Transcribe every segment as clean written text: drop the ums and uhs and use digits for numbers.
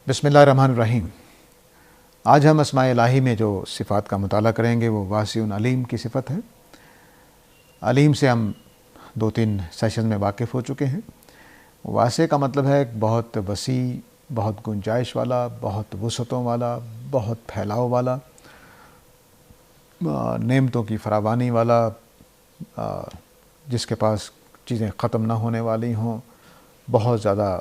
بسم اللہ الرحمن الرحیم۔ آج ہم اسماء الہی میں جو صفات کا مطالعہ کریں گے وہ واسع علیم کی صفت ہے۔ علیم سے ہم 2-3 سیشن میں واقف ہو چکے ہیں۔ واسع کا مطلب ہے بہت وسیع، بہت گنجائش والا، بہت وسعتوں والا، بہت پھیلاؤ والا، نعمتوں کی فراوانی والا، جس کے پاس چیزیں ختم نہ ہونے والی ہوں، بہت زیادہ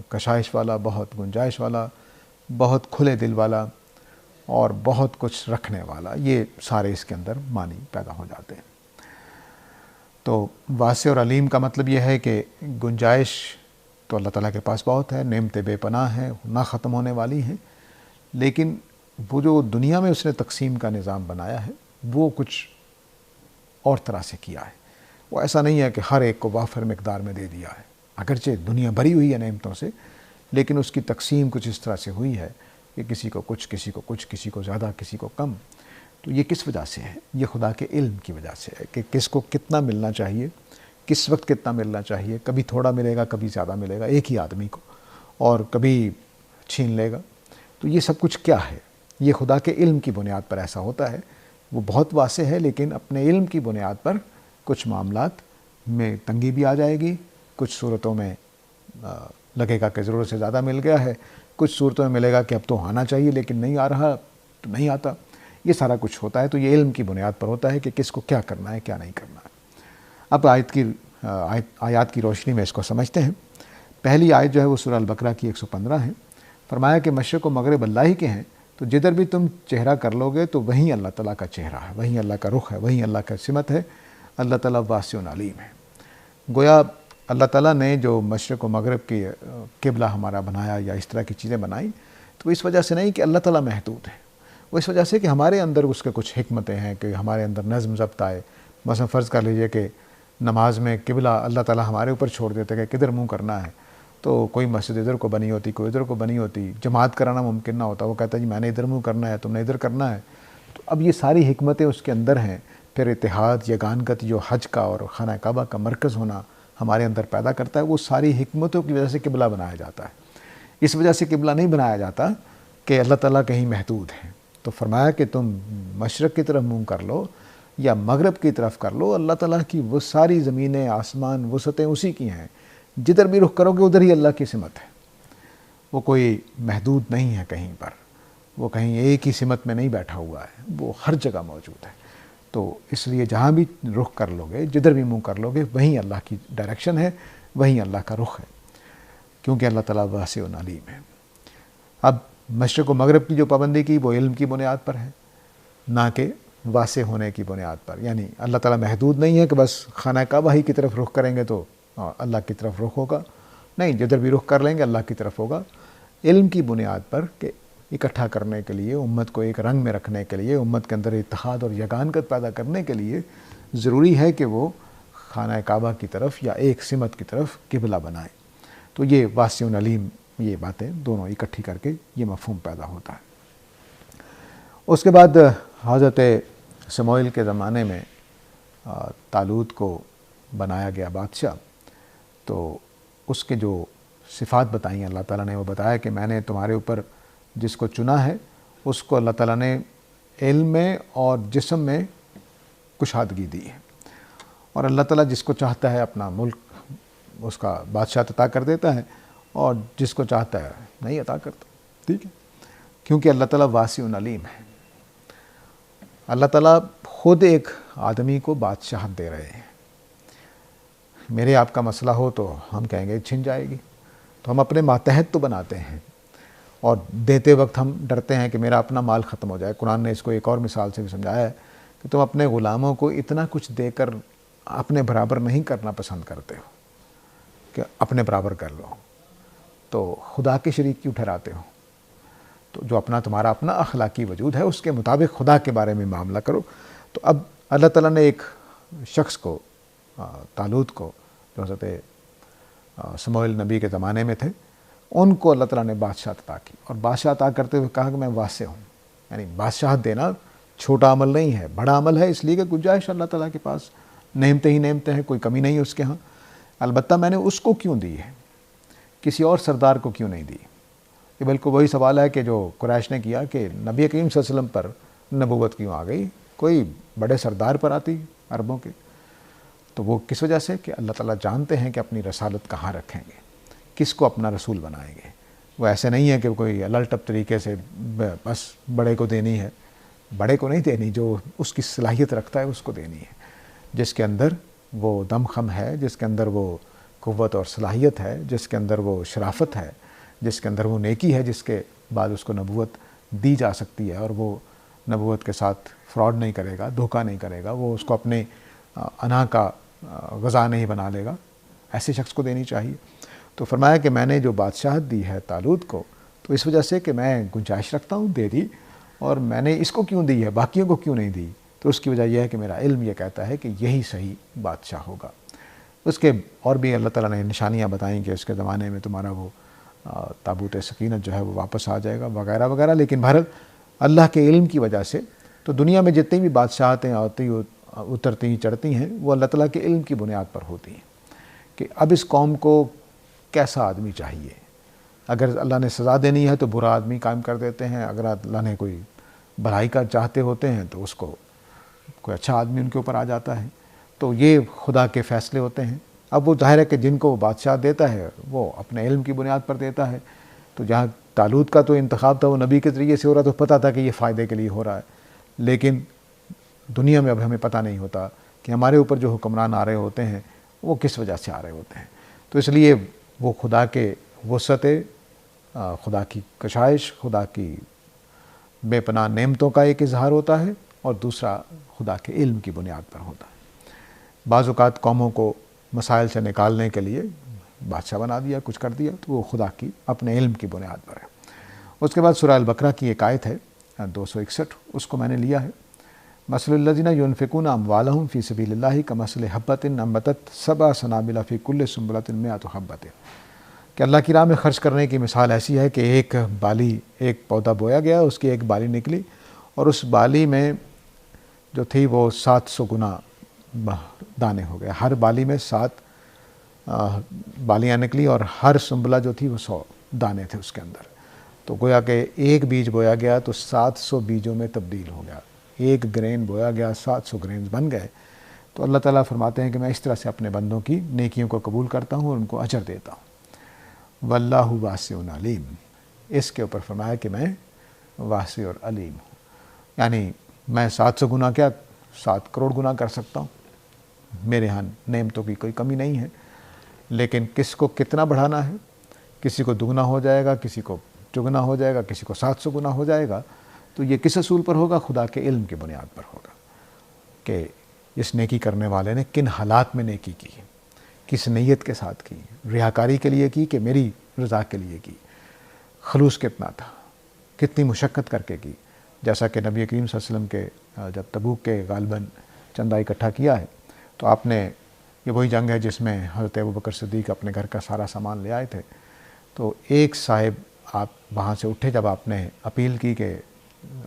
کشائش والا، بہت گنجائش والا، بہت کھلے دل والا اور بہت کچھ رکھنے والا۔ یہ سارے اس کے اندر معنی پیدا ہو جاتے ہیں۔ تو واسع اور علیم کا مطلب یہ ہے کہ گنجائش تو اللہ تعالیٰ کے پاس بہت ہے، نعمتیں بے پناہ ہیں، نہ ختم ہونے والی ہیں، لیکن وہ جو دنیا میں اس نے تقسیم کا نظام بنایا ہے وہ کچھ اور طرح سے کیا ہے۔ وہ ایسا نہیں ہے کہ ہر ایک کو وافر مقدار میں دے دیا ہے، اگرچہ دنیا بھری ہوئی ہے نعمتوں سے، لیکن اس کی تقسیم کچھ اس طرح سے ہوئی ہے کہ کسی کو کچھ، کسی کو کچھ، کسی کو زیادہ، کسی کو کم۔ تو یہ کس وجہ سے ہے؟ یہ خدا کے علم کی وجہ سے ہے کہ کس کو کتنا ملنا چاہیے، کس وقت کتنا ملنا چاہیے۔ کبھی تھوڑا ملے گا، کبھی زیادہ ملے گا ایک ہی آدمی کو، اور کبھی چھین لے گا۔ تو یہ سب کچھ کیا ہے؟ یہ خدا کے علم کی بنیاد پر ایسا ہوتا ہے۔ وہ بہت واسع ہے، لیکن اپنے علم کی بنیاد پر کچھ معاملات میں تنگی بھی آ جائے گی، کچھ صورتوں میں لگے گا کہ ضرورت سے زیادہ مل گیا ہے، کچھ صورتوں میں ملے گا کہ اب تو آنا چاہیے لیکن نہیں آ رہا تو نہیں آتا۔ یہ سارا کچھ ہوتا ہے۔ تو یہ علم کی بنیاد پر ہوتا ہے کہ کس کو کیا کرنا ہے، کیا نہیں کرنا ہے۔ اب آیات کی روشنی میں اس کو سمجھتے ہیں۔ پہلی آیت جو ہے وہ سورہ البقرہ کی 115 ہے۔ فرمایا کہ مشرق و مغرب اللہ ہی کے ہیں، تو جدھر بھی تم چہرہ کر لو گے تو وہیں اللہ تعالیٰ کا چہرہ ہے، وہیں اللہ کا رخ ہے، وہیں اللہ کا سمت ہے۔ اللہ تعالیٰ واسع علیم ہے۔ گویا اللہ تعالیٰ نے جو مشرق و مغرب کی قبلہ ہمارا بنایا یا اس طرح کی چیزیں بنائیں، تو اس وجہ سے نہیں کہ اللہ تعالیٰ محدود ہے، وہ اس وجہ سے کہ ہمارے اندر اس کے کچھ حکمتیں ہیں کہ ہمارے اندر نظم ضبط آئے۔ مثلا فرض کر لیجئے کہ نماز میں قبلہ اللہ تعالیٰ ہمارے اوپر چھوڑ دیتے کہ کدھر منہ کرنا ہے، تو کوئی مسجد ادھر کو بنی ہوتی، کوئی ادھر کو بنی ہوتی، جماعت کرانا ممکن نہ ہوتا۔ وہ کہتا ہے جی میں نے ادھر منہ کرنا ہے، تم نے ادھر کرنا ہے۔ تو اب یہ ساری حکمتیں اس کے اندر ہیں۔ پھر اتحاد، یگانگت جو حج کا اور خانہ کعبہ کا مرکز ہونا ہمارے اندر پیدا کرتا ہے، وہ ساری حکمتوں کی وجہ سے قبلہ بنایا جاتا ہے۔ اس وجہ سے قبلہ نہیں بنایا جاتا کہ اللہ تعالیٰ کہیں محدود ہے۔ تو فرمایا کہ تم مشرق کی طرف منہ کر لو یا مغرب کی طرف کر لو، اللہ تعالیٰ کی وہ ساری زمینیں، آسمان، وسعتیں اسی کی ہیں۔ جدھر بھی رخ کرو گے ادھر ہی اللہ کی سمت ہے۔ وہ کوئی محدود نہیں ہے کہیں پر، وہ کہیں ایک ہی سمت میں نہیں بیٹھا ہوا ہے، وہ ہر جگہ موجود ہے۔ تو اس لیے جہاں بھی رخ کر لو گے، جدھر بھی منہ کر لو گے، وہیں اللہ کی ڈائریکشن ہے، وہیں اللہ کا رخ ہے، کیونکہ اللہ تعالیٰ واسع علیم ہے۔ اب مشرق و مغرب کی جو پابندی کی وہ علم کی بنیاد پر ہے، نہ کہ واسع ہونے کی بنیاد پر۔ یعنی اللہ تعالیٰ محدود نہیں ہے کہ بس خانہ کعبہ ہی کی طرف رخ کریں گے تو اللہ کی طرف رخ ہوگا، نہیں، جدھر بھی رخ کر لیں گے اللہ کی طرف ہوگا۔ علم کی بنیاد پر کہ اکٹھا کرنے کے لیے، امت کو ایک رنگ میں رکھنے کے لیے، امت کے اندر اتحاد اور یگانگت پیدا کرنے کے لیے ضروری ہے کہ وہ خانہ کعبہ کی طرف یا ایک سمت کی طرف قبلہ بنائے۔ تو یہ واسع علیم، یہ باتیں دونوں اکٹھی کر کے یہ مفہوم پیدا ہوتا ہے۔ اس کے بعد حضرت سموئیل کے زمانے میں طالوت کو بنایا گیا بادشاہ، تو اس کے جو صفات بتائیں اللہ تعالیٰ نے، وہ بتایا کہ میں نے تمہارے اوپر جس کو چنا ہے اس کو اللہ تعالیٰ نے علم میں اور جسم میں کشادگی دی ہے، اور اللہ تعالیٰ جس کو چاہتا ہے اپنا ملک اس کا بادشاہ عطا کر دیتا ہے، اور جس کو چاہتا ہے نہیں عطا کرتا۔ ٹھیک ہے، کیونکہ اللہ تعالیٰ واسع علیم ہے۔ اللہ تعالیٰ خود ایک آدمی کو بادشاہت دے رہے ہیں۔ میرے آپ کا مسئلہ ہو تو ہم کہیں گے چھن جائے گی، تو ہم اپنے ماتحت تو بناتے ہیں، اور دیتے وقت ہم ڈرتے ہیں کہ میرا اپنا مال ختم ہو جائے۔ قرآن نے اس کو ایک اور مثال سے بھی سمجھایا ہے کہ تم اپنے غلاموں کو اتنا کچھ دے کر اپنے برابر نہیں کرنا پسند کرتے ہو کہ اپنے برابر کر لو، تو خدا کے شریک کیوں ٹھہراتے ہو؟ تو جو تمہارا اپنا اخلاقی وجود ہے اس کے مطابق خدا کے بارے میں معاملہ کرو۔ تو اب اللہ تعالیٰ نے ایک شخص کو، طالوت کو، جو حضرت سموئیل نبی کے زمانے میں تھے، ان کو اللہ تعالیٰ نے بادشاہ عطا کی، اور بادشاہ عطا کرتے ہوئے کہا کہ میں واسع ہوں۔ یعنی بادشاہت دینا چھوٹا عمل نہیں ہے، بڑا عمل ہے، اس لیے کہ گنجائش اللہ تعالیٰ کے پاس نعمتیں ہی نعمتیں ہیں، کوئی کمی نہیں ہے اس کے ہاں۔ البتہ میں نے اس کو کیوں دی ہے، کسی اور سردار کو کیوں نہیں دی؟ یہ بالکل وہی سوال ہے کہ جو قریش نے کیا کہ نبی کریم صلی اللہ علیہ وسلم پر نبوت کیوں آ گئی، کوئی بڑے سردار پر آتی عربوں کے؟ تو وہ کس وجہ سے کہ اللہ تعالیٰ جانتے ہیں کہ اپنی رسالت کہاں رکھیں گے، کس کو اپنا رسول بنائیں گے۔ وہ ایسے نہیں ہے کہ کوئی الٹ ٹپ طریقے سے بس بڑے کو دینی ہے، بڑے کو نہیں دینی، جو اس کی صلاحیت رکھتا ہے اس کو دینی ہے، جس کے اندر وہ دم خم ہے، جس کے اندر وہ قوت اور صلاحیت ہے، جس کے اندر وہ شرافت ہے، جس کے اندر وہ نیکی ہے، جس کے بعد اس کو نبوت دی جا سکتی ہے، اور وہ نبوت کے ساتھ فراڈ نہیں کرے گا، دھوکہ نہیں کرے گا، وہ اس کو اپنے انا کا غذا نہیں بنا لے گا، ایسے شخص کو دینی چاہیے۔ تو فرمایا کہ میں نے جو بادشاہت دی ہے طالوت کو تو اس وجہ سے کہ میں گنجائش رکھتا ہوں، دے دی، اور میں نے اس کو کیوں دی ہے، باقیوں کو کیوں نہیں دی؟ تو اس کی وجہ یہ ہے کہ میرا علم یہ کہتا ہے کہ یہی صحیح بادشاہ ہوگا۔ اس کے اور بھی اللہ تعالیٰ نے نشانیاں بتائیں کہ اس کے زمانے میں تمہارا وہ تابوت سکینت جو ہے وہ واپس آ جائے گا وغیرہ وغیرہ، لیکن بہرحال اللہ کے علم کی وجہ سے تو دنیا میں جتنی بھی بادشاہتیں آتی اترتی چڑھتی ہیں وہ اللہ تعالیٰ کے علم کی بنیاد پر ہوتی ہیں کہ اب اس قوم کو کیسا آدمی چاہیے۔ اگر اللہ نے سزا دینی ہے تو برا آدمی قائم کر دیتے ہیں، اگر اللہ نے کوئی بھلائی کا چاہتے ہوتے ہیں تو اس کو کوئی اچھا آدمی ان کے اوپر آ جاتا ہے۔ تو یہ خدا کے فیصلے ہوتے ہیں۔ اب وہ ظاہر ہے کہ جن کو وہ بادشاہ دیتا ہے وہ اپنے علم کی بنیاد پر دیتا ہے۔ تو جہاں طالوت کا تو انتخاب تھا وہ نبی کے ذریعے سے ہو رہا، تو پتہ تھا کہ یہ فائدے کے لیے ہو رہا ہے، لیکن دنیا میں اب ہمیں پتہ نہیں ہوتا کہ ہمارے اوپر جو حکمران آ رہے ہوتے ہیں وہ کس وجہ سے آ رہے ہوتے ہیں۔ تو اس لیے وہ خدا کے وسعت، خدا کی کشائش، خدا کی بے پناہ نعمتوں کا ایک اظہار ہوتا ہے، اور دوسرا خدا کے علم کی بنیاد پر ہوتا ہے۔ بعض اوقات قوموں کو مسائل سے نکالنے کے لیے بادشاہ بنا دیا، کچھ کر دیا، تو وہ خدا کی اپنے علم کی بنیاد پر ہے۔ اس کے بعد سورہ البقرہ کی ایک آیت ہے 261، اس کو میں نے لیا ہے۔ مثل الذین ينفقون اموالهم فی سبیل اللہ کمثل حبۃ انبتت سبع سنابل فی کل سنبلۃ مئۃ حبۃ، کہ اللہ کی راہ میں خرچ کرنے کی مثال ایسی ہے کہ ایک بالی، ایک پودا بویا گیا، اس کی ایک بالی نکلی، اور اس بالی میں جو تھی وہ 700 گنا دانے ہو گئے، ہر بالی میں 7 بالیاں نکلی، اور ہر سنبلہ جو تھی وہ 100 دانے تھے اس کے اندر۔ تو گویا کہ ایک بیج بویا گیا تو 700 بیجوں میں تبدیل ہو گیا، ایک گرین بویا گیا 700 گرینز بن گئے۔ تو اللہ تعالیٰ فرماتے ہیں کہ میں اس طرح سے اپنے بندوں کی نیکیوں کو قبول کرتا ہوں اور ان کو اجر دیتا ہوں۔ واللہ واسع علیم، اس کے اوپر فرمایا کہ میں واسع اور علیم ہوں، یعنی میں 700 گنا کیا 7 کروڑ گنا کر سکتا ہوں، میرے ہاں نعمتوں کی کوئی کمی نہیں ہے، لیکن کس کو کتنا بڑھانا ہے، کسی کو دگنا ہو جائے گا، کسی کو چگنا ہو جائے گا، کسی کو 700 گنا ہو جائے گا، تو یہ کس اصول پر ہوگا؟ خدا کے علم کی بنیاد پر ہوگا کہ اس نیکی کرنے والے نے کن حالات میں نیکی کی، کس نیت کے ساتھ کی، ریاکاری کے لیے کی کہ میری رضا کے لیے کی، خلوص کتنا تھا، کتنی مشقت کر کے کی، جیسا کہ نبی کریم صلی اللہ علیہ وسلم کے جب تبوک کے غالباً چندہ اکٹھا کیا ہے تو آپ نے، یہ وہی جنگ ہے جس میں حضرت ابوبکر صدیق اپنے گھر کا سارا سامان لے آئے تھے، تو ایک صاحب آپ وہاں سے اٹھے جب آپ نے اپیل کی کہ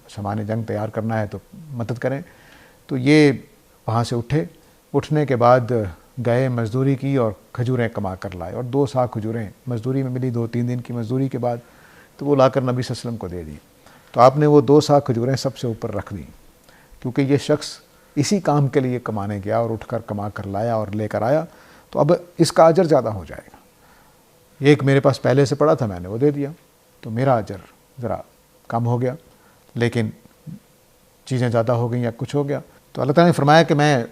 سامان جنگ تیار کرنا ہے تو مدد کریں، تو یہ وہاں سے اٹھنے کے بعد گئے، مزدوری کی اور کھجوریں کما کر لائے، اور 2 سا کھجوریں مزدوری میں ملی، 2-3 دن کی مزدوری کے بعد، تو وہ لا کر نبی صلی اللہ علیہ وسلم کو دے دی۔ تو آپ نے وہ 2 سا کھجوریں سب سے اوپر رکھ دیں، کیونکہ یہ شخص اسی کام کے لیے کمانے گیا اور اٹھ کر کما کر لایا اور لے کر آیا، تو اب اس کا اجر زیادہ ہو جائے گا۔ ایک میرے پاس پہلے سے پڑا تھا، میں نے وہ دے دیا، تو میرا اجر ذرا کم ہو گیا، لیکن چیزیں زیادہ ہو گئیں یا کچھ ہو گیا، تو اللہ تعالیٰ نے فرمایا کہ میں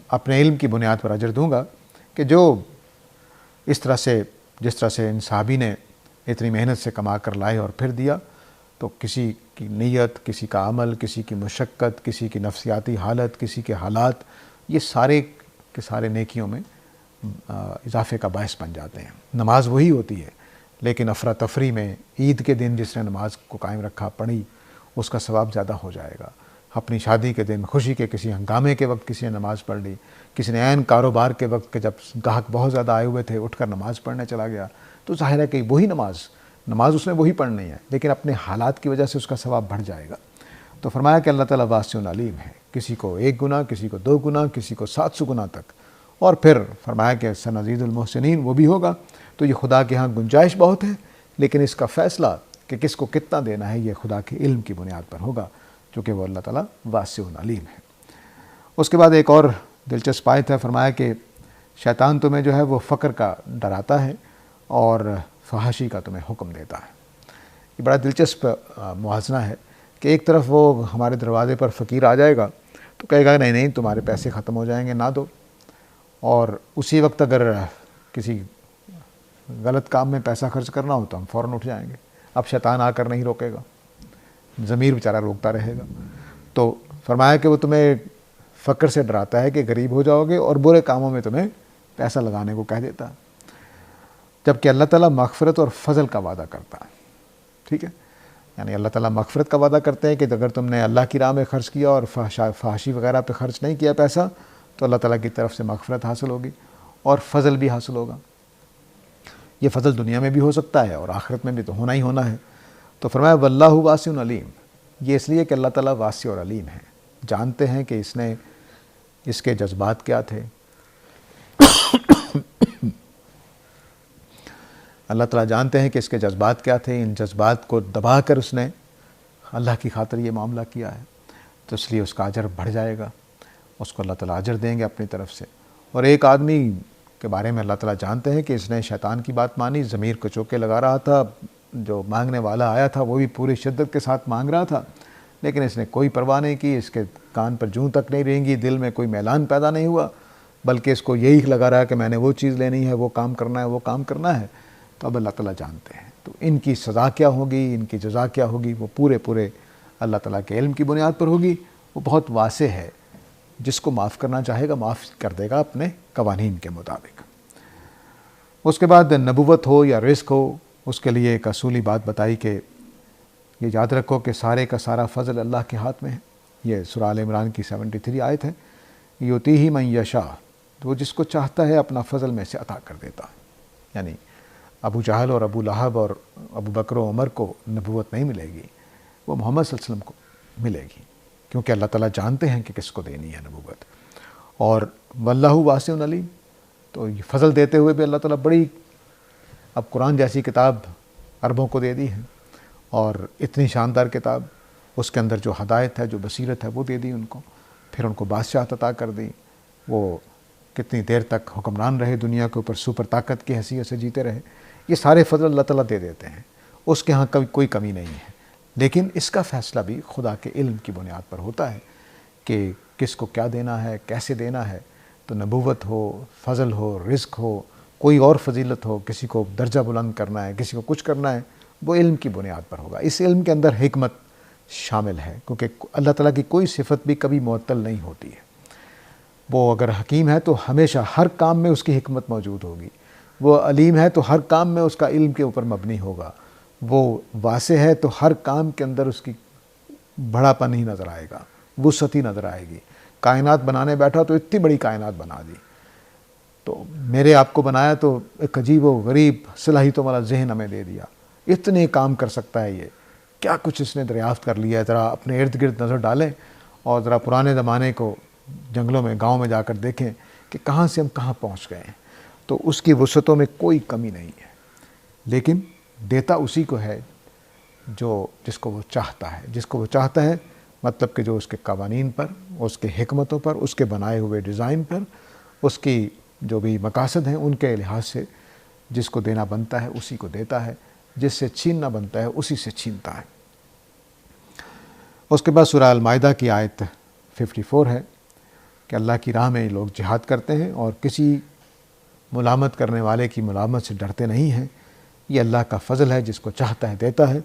اپنے علم کی بنیاد پر اجر دوں گا، کہ جو اس طرح سے، جس طرح سے ان صحابی نے اتنی محنت سے کما کر لائے اور پھر دیا، تو کسی کی نیت، کسی کا عمل، کسی کی مشقت، کسی کی نفسیاتی حالت، کسی کے حالات، یہ سارے کے سارے نیکیوں میں اضافے کا باعث بن جاتے ہیں۔ نماز وہی ہوتی ہے، لیکن افراتفری میں عید کے دن جس نے نماز کو قائم رکھا، پڑھی، اس کا ثواب زیادہ ہو جائے گا۔ اپنی شادی کے دن، خوشی کے کسی ہنگامے کے وقت کسی نے نماز پڑھ لی، کسی نے عین کاروبار کے وقت کہ جب گاہک بہت زیادہ آئے ہوئے تھے اٹھ کر نماز پڑھنے چلا گیا، تو ظاہر ہے کہ وہی نماز اس نے وہی پڑھنی ہے، لیکن اپنے حالات کی وجہ سے اس کا ثواب بڑھ جائے گا۔ تو فرمایا کہ اللہ تعالیٰ واسع علیم ہے، کسی کو 1 گنا، کسی کو 2 گنا، کسی کو 700 گنا تک، اور پھر فرمایا کہ سنزید المحسنین، وہ بھی ہوگا۔ تو یہ خدا کے ہاں گنجائش بہت ہے، لیکن اس کا فیصلہ کہ کس کو کتنا دینا ہے یہ خدا کے علم کی بنیاد پر ہوگا، چونکہ وہ اللہ تعالیٰ واسع علیم ہے۔ اس کے بعد ایک اور دلچسپ آیت ہے، فرمایا کہ شیطان تمہیں جو ہے وہ فقر کا ڈراتا ہے اور فحاشی کا تمہیں حکم دیتا ہے۔ یہ بڑا دلچسپ موازنہ ہے کہ ایک طرف وہ ہمارے دروازے پر فقیر آ جائے گا تو کہے گا نہیں تمہارے پیسے ختم ہو جائیں گے، نہ دو، اور اسی وقت اگر کسی غلط کام میں پیسہ خرچ کرنا ہو تو ہم فوراً اٹھ جائیں گے۔ اب شیطان آ کر نہیں روکے گا، ضمیر بیچارہ روکتا رہے گا۔ تو فرمایا کہ وہ تمہیں فقر سے ڈراتا ہے کہ غریب ہو جاؤ گے، اور برے کاموں میں تمہیں پیسہ لگانے کو کہہ دیتا ہے، جبکہ اللہ تعالیٰ مغفرت اور فضل کا وعدہ کرتا ہے۔ ٹھیک ہے، یعنی اللہ تعالیٰ مغفرت کا وعدہ کرتے ہیں کہ اگر تم نے اللہ کی راہ میں خرچ کیا اور فحاشی وغیرہ پہ خرچ نہیں کیا پیسہ تو اللہ تعالیٰ کی طرف سے مغفرت حاصل ہوگی اور فضل بھی حاصل ہوگا۔ یہ فضل دنیا میں بھی ہو سکتا ہے اور آخرت میں بھی تو ہونا ہی ہونا ہے۔ تو فرمایا واللہ واسع علیم، یہ اس لیے کہ اللہ تعالیٰ واسع اور علیم ہے، جانتے ہیں کہ اس کے جذبات کیا تھے۔ اللہ تعالیٰ جانتے ہیں کہ اس کے جذبات کیا تھے، ان جذبات کو دبا کر اس نے اللہ کی خاطر یہ معاملہ کیا ہے، تو اس لیے اس کا اجر بڑھ جائے گا، اس کو اللہ تعالیٰ اجر دیں گے اپنی طرف سے۔ اور ایک آدمی کے بارے میں اللہ تعالیٰ جانتے ہیں کہ اس نے شیطان کی بات مانی، ضمیر کو چوکے لگا رہا تھا، جو مانگنے والا آیا تھا وہ بھی پوری شدت کے ساتھ مانگ رہا تھا، لیکن اس نے کوئی پرواہ نہیں کی، اس کے کان پر جوں تک نہیں رینگی، دل میں کوئی میلان پیدا نہیں ہوا، بلکہ اس کو یہی لگا رہا کہ میں نے وہ چیز لینی ہے، وہ کام کرنا ہے، وہ کام کرنا ہے۔ تو اب اللہ تعالیٰ جانتے ہیں، تو ان کی سزا کیا ہوگی، ان کی جزا کیا ہوگی، وہ پورے اللہ تعالیٰ کے علم کی بنیاد پر ہوگی۔ وہ بہت واسع ہے، جس کو معاف کرنا چاہے گا معاف کر دے گا اپنے قوانین کے مطابق۔ اس کے بعد نبوت ہو یا رزق ہو، اس کے لیے ایک اصولی بات بتائی کہ یہ یاد رکھو کہ سارے کا سارا فضل اللہ کے ہاتھ میں ہے۔ یہ سورہ آل عمران کی 73 آیت ہے، یؤتیہ من یشاء، تو وہ جس کو چاہتا ہے اپنا فضل میں سے عطا کر دیتا ہے۔ یعنی ابو جہل اور ابو لہب اور ابو بکر و عمر کو نبوت نہیں ملے گی، وہ محمد صلی اللہ علیہ وسلم کو ملے گی، کیونکہ اللہ تعالیٰ جانتے ہیں کہ کس کو دینی ہے نبوت۔ اور واللہ واسع علیم، تو یہ فضل دیتے ہوئے بھی اللہ تعالیٰ بڑی، اب قرآن جیسی کتاب عربوں کو دے دی ہے، اور اتنی شاندار کتاب، اس کے اندر جو ہدایت ہے، جو بصیرت ہے وہ دے دی ان کو، پھر ان کو بادشاہت عطا کر دی، وہ کتنی دیر تک حکمران رہے دنیا کے اوپر، سپر طاقت کی حیثیت سے جیتے رہے۔ یہ سارے فضل اللہ تعالیٰ دے دیتے ہیں، اس کے ہاں کوئی کمی نہیں ہے، لیکن اس کا فیصلہ بھی خدا کے علم کی بنیاد پر ہوتا ہے کہ کس کو کیا دینا ہے، کیسے دینا ہے۔ تو نبوت ہو، فضل ہو، رزق ہو، کوئی اور فضیلت ہو، کسی کو درجہ بلند کرنا ہے، کسی کو کچھ کرنا ہے، وہ علم کی بنیاد پر ہوگا۔ اس علم کے اندر حکمت شامل ہے، کیونکہ اللہ تعالیٰ کی کوئی صفت بھی کبھی معطل نہیں ہوتی ہے۔ وہ اگر حکیم ہے تو ہمیشہ ہر کام میں اس کی حکمت موجود ہوگی، وہ علیم ہے تو ہر کام میں اس کا علم کے اوپر مبنی ہوگا، وہ واسع ہے تو ہر کام کے اندر اس کی بڑا پن ہی نظر آئے گا، وسعت ہی نظر آئے گی۔ کائنات بنانے بیٹھا تو اتنی بڑی کائنات بنا دی، تو میرے آپ کو بنایا تو ایک عجیب و غریب صلاحیتوں والا ذہن ہمیں دے دیا، اتنے کام کر سکتا ہے، یہ کیا کچھ اس نے دریافت کر لیا ہے۔ ذرا اپنے ارد گرد نظر ڈالیں اور ذرا پرانے زمانے کو جنگلوں میں، گاؤں میں جا کر دیکھیں کہ کہاں سے ہم کہاں پہنچ گئے ہیں۔ تو اس کی وسعتوں میں کوئی کمی نہیں ہے، لیکن دیتا اسی کو ہے جس کو وہ چاہتا ہے، جس کو وہ چاہتا ہے، مطلب کہ جو اس کے قوانین پر، اس کے حکمتوں پر، اس کے بنائے ہوئے ڈیزائن پر، اس کی جو بھی مقاصد ہیں ان کے لحاظ سے جس کو دینا بنتا ہے اسی کو دیتا ہے، جس سے چھیننا بنتا ہے اسی سے چھینتا ہے۔ اس کے بعد سورہ المائدہ کی آیت 54 ہے کہ اللہ کی راہ میں لوگ جہاد کرتے ہیں اور کسی ملامت کرنے والے کی ملامت سے ڈرتے نہیں ہیں، یہ اللہ کا فضل ہے، جس کو چاہتا ہے دیتا ہے۔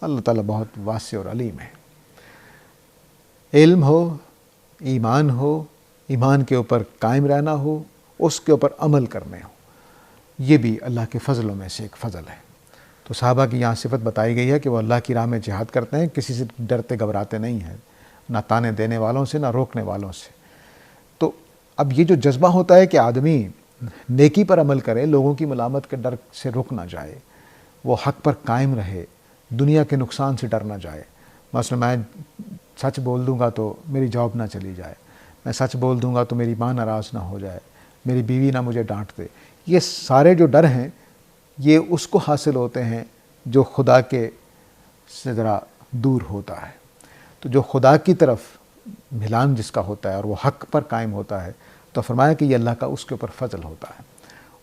اللہ تعالیٰ بہت واسع اور علیم ہے۔ علم ہو، ایمان کے اوپر قائم رہنا ہو، اس کے اوپر عمل کرنے ہو، یہ بھی اللہ کے فضلوں میں سے ایک فضل ہے۔ تو صحابہ کی یہاں صفت بتائی گئی ہے کہ وہ اللہ کی راہ میں جہاد کرتے ہیں، کسی سے ڈرتے گھبراتے نہیں ہیں، نہ تانے دینے والوں سے، نہ روکنے والوں سے۔ تو اب یہ جو جذبہ ہوتا ہے کہ آدمی نیکی پر عمل کرے، لوگوں کی ملامت کے ڈر سے رک نہ جائے، وہ حق پر قائم رہے، دنیا کے نقصان سے ڈر نہ جائے۔ مثلا میں سچ بول دوں گا تو میری جاب نہ چلی جائے، میں سچ بول دوں گا تو میری ماں ناراض نہ ہو جائے، میری بیوی نہ مجھے ڈانٹ دے۔ یہ سارے جو ڈر ہیں یہ اس کو حاصل ہوتے ہیں جو خدا کے سے ذرا دور ہوتا ہے۔ تو جو خدا کی طرف ملان جس کا ہوتا ہے اور وہ حق پر قائم ہوتا ہے، تو فرمایا کہ یہ اللہ کا اس کے اوپر فضل ہوتا ہے،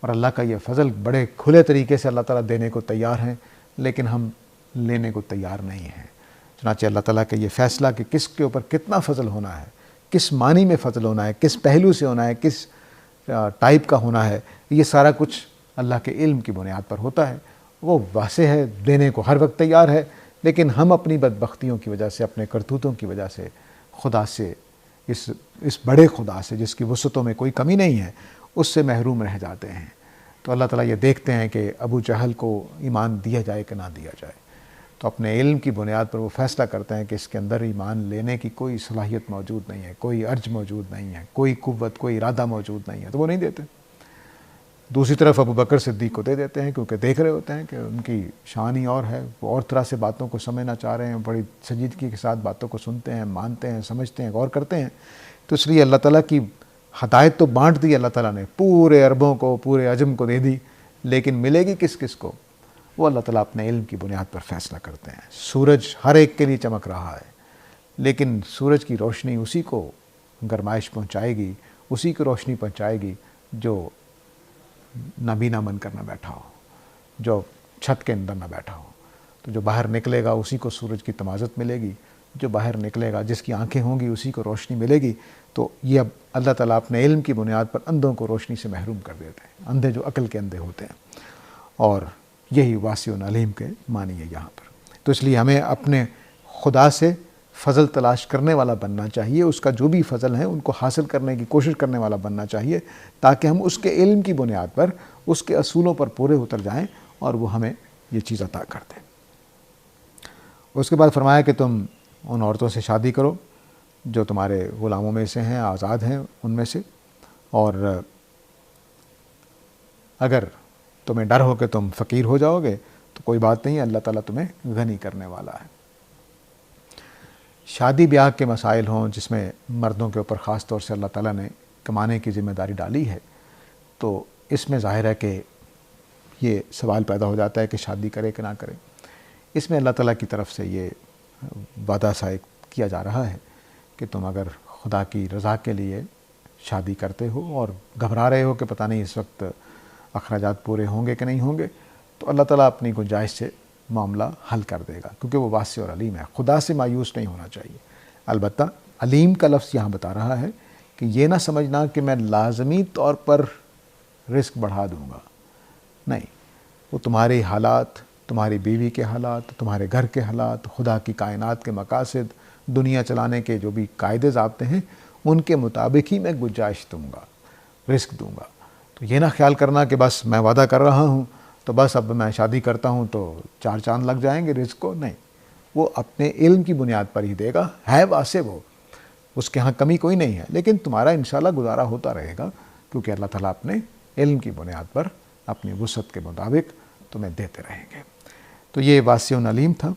اور اللہ کا یہ فضل بڑے کھلے طریقے سے اللہ تعالیٰ دینے کو تیار ہیں، لیکن ہم لینے کو تیار نہیں ہیں۔ چنانچہ اللہ تعالیٰ کا یہ فیصلہ کہ کس کے اوپر کتنا فضل ہونا ہے، کس معنی میں فضل ہونا ہے، کس پہلو سے ہونا ہے، کس ٹائپ کا ہونا ہے، یہ سارا کچھ اللہ کے علم کی بنیاد پر ہوتا ہے۔ وہ واضح ہے، دینے کو ہر وقت تیار ہے، لیکن ہم اپنی بدبختیوں کی وجہ سے، اپنے کرتوتوں کی وجہ سے خدا سے، اس بڑے خدا سے جس کی وسعتوں میں کوئی کمی نہیں ہے، اس سے محروم رہ جاتے ہیں۔ تو اللہ تعالیٰ یہ دیکھتے ہیں کہ ابو جہل کو ایمان دیا جائے کہ نہ دیا جائے، تو اپنے علم کی بنیاد پر وہ فیصلہ کرتے ہیں کہ اس کے اندر ایمان لینے کی کوئی صلاحیت موجود نہیں ہے، کوئی ارج موجود نہیں ہے، کوئی قوت، کوئی ارادہ موجود نہیں ہے، تو وہ نہیں دیتے۔ دوسری طرف ابو بکر صدیق کو دے دیتے ہیں، کیونکہ دیکھ رہے ہوتے ہیں کہ ان کی شان ہی اور ہے، وہ اور طرح سے باتوں کو سمجھنا چاہ رہے ہیں، بڑی سنجیدگی کے ساتھ باتوں کو سنتے ہیں، مانتے ہیں، سمجھتے ہیں، غور کرتے ہیں۔ تو اس لیے اللہ تعالیٰ کی ہدایت تو بانٹ دی اللہ تعالیٰ نے، پورے عربوں کو، پورے عجم کو دے دی، لیکن ملے گی کس کس کو، وہ اللہ تعالیٰ اپنے علم کی بنیاد پر فیصلہ کرتے ہیں۔ سورج ہر ایک کے لیے چمک رہا ہے، لیکن سورج کی روشنی اسی کو گرمائش پہنچائے گی، اسی کو روشنی پہنچائے گی جو نابینا بن کر نہ بیٹھا ہو، جو چھت کے اندر نہ بیٹھا ہو۔ تو جو باہر نکلے گا اسی کو سورج کی تمازت ملے گی، جو باہر نکلے گا، جس کی آنکھیں ہوں گی، اسی کو روشنی ملے گی۔ تو یہ اب اللہ تعالیٰ اپنے علم کی بنیاد پر اندھوں کو روشنی سے محروم کر دیتے ہیں، اندھے جو عقل کے اندھے ہوتے ہیں، اور یہی واسع علیم کے معنی ہے یہاں پر۔ تو اس لیے ہمیں اپنے خدا سے فضل تلاش کرنے والا بننا چاہیے، اس کا جو بھی فضل ہے ان کو حاصل کرنے کی کوشش کرنے والا بننا چاہیے، تاکہ ہم اس کے علم کی بنیاد پر، اس کے اصولوں پر پورے اتر جائیں اور وہ ہمیں یہ چیز عطا کر دیں۔ اس کے بعد فرمایا کہ تم ان عورتوں سے شادی کرو جو تمہارے غلاموں میں سے ہیں، آزاد ہیں ان میں سے، اور اگر تمہیں ڈر ہو کہ تم فقیر ہو جاؤ گے تو کوئی بات نہیں، اللہ تعالیٰ تمہیں غنی کرنے والا ہے۔ شادی بیاہ کے مسائل ہوں جس میں مردوں کے اوپر خاص طور سے اللہ تعالیٰ نے کمانے کی ذمہ داری ڈالی ہے، تو اس میں ظاہر ہے کہ یہ سوال پیدا ہو جاتا ہے کہ شادی کرے کہ نہ کرے۔ اس میں اللہ تعالیٰ کی طرف سے یہ وعدہ صادق کیا جا رہا ہے کہ تم اگر خدا کی رضا کے لیے شادی کرتے ہو اور گھبرا رہے ہو کہ پتہ نہیں اس وقت اخراجات پورے ہوں گے کہ نہیں ہوں گے، تو اللہ تعالیٰ اپنی گنجائش سے معاملہ حل کر دے گا، کیونکہ وہ واسع اور علیم ہے۔ خدا سے مایوس نہیں ہونا چاہیے۔ البتہ علیم کا لفظ یہاں بتا رہا ہے کہ یہ نہ سمجھنا کہ میں لازمی طور پر رزق بڑھا دوں گا، نہیں، وہ تمہارے حالات، تمہاری بیوی کے حالات، تمہارے گھر کے حالات، خدا کی کائنات کے مقاصد، دنیا چلانے کے جو بھی قاعدے ضابطے ہیں، ان کے مطابق ہی میں گنجائش دوں گا، رزق دوں گا۔ تو یہ نہ خیال کرنا کہ بس میں وعدہ کر رہا ہوں تو بس اب میں شادی کرتا ہوں تو 4 چاند لگ جائیں گے رزق کو، نہیں، وہ اپنے علم کی بنیاد پر ہی دے گا، ہے واسع وہ، اس کے ہاں کمی کوئی نہیں ہے، لیکن تمہارا انشاءاللہ گزارا ہوتا رہے گا، کیونکہ اللہ تعالیٰ اپنے علم کی بنیاد پر اپنی وسعت کے مطابق تمہیں دیتے رہیں گے۔ تو یہ واسع علیم تھا۔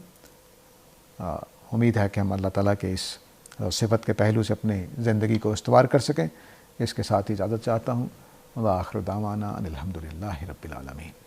امید ہے کہ ہم اللہ تعالیٰ کے اس صفت کے پہلو سے اپنی زندگی کو استوار کر سکیں۔ اس کے ساتھ ہی اجازت چاہتا ہوں۔ وآخر دعوانا ان الحمد للہ رب العالمین۔